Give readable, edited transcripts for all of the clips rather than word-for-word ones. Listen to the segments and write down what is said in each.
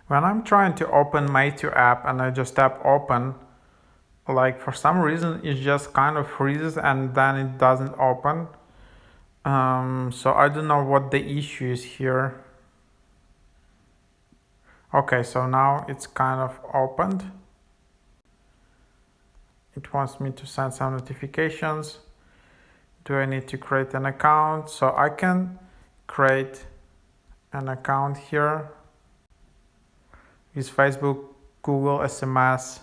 When I'm trying to open Meitu app and I just tap open, like for some reason it just kind of freezes and then it doesn't open. So I don't know what the issue is here. Okay, so now it's kind of opened. It wants me to send some notifications. Do I need to create an account? So I can create an account here. Use Facebook, Google, SMS,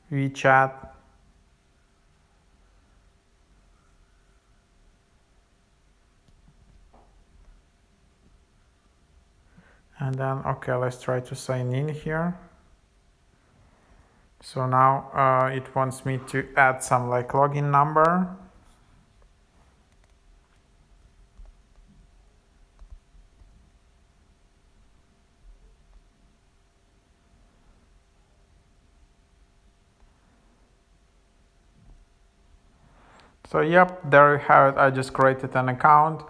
WeChat. And then, okay, let's try to sign in here. So now it wants me to add some like login number. So yep, there you have it. I just created an account.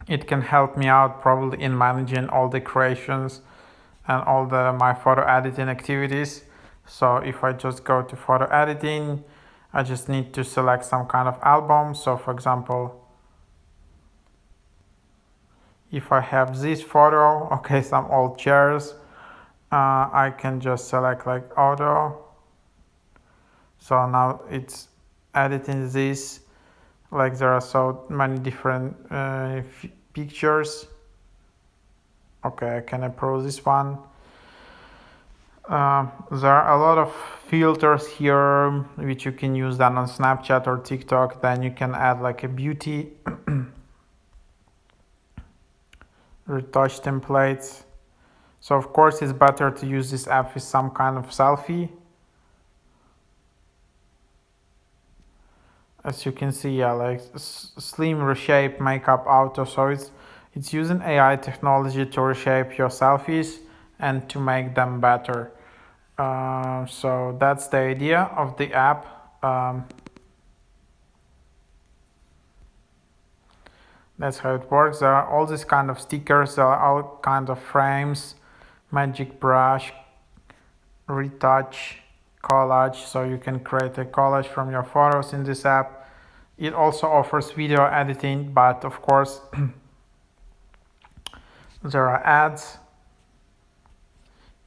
It can help me out probably in managing all the creations and all my photo editing activities. So if I just go to photo editing, I just need to select some kind of album. So for example, if I have this photo, okay, some old chairs, I can just select like auto. So now it's editing this. Like there are so many different pictures. Okay, I can approve this one. There are a lot of filters here which you can use then on Snapchat or TikTok. Then you can add like a beauty retouch templates. So of course it's better to use this app with some kind of selfie. As you can see, yeah, like slim reshape makeup auto. So it's using AI technology to reshape your selfies and to make them better. So that's the idea of the app. That's how it works. There are all these kind of stickers, there are all kind of frames, magic brush, retouch, collage. So you can create a collage from your photos in this app. It also offers video editing, but of course there are ads,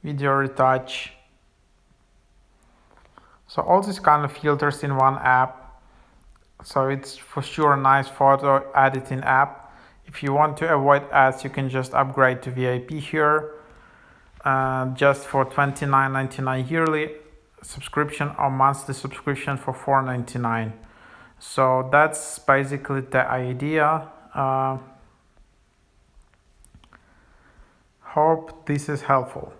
video retouch. So all these kind of filters in one app. So it's for sure a nice photo editing app. If you want to avoid ads, you can just upgrade to VIP here. Just for $29.99 yearly subscription or monthly subscription for $4.99. So that's basically the idea. Hope this is helpful.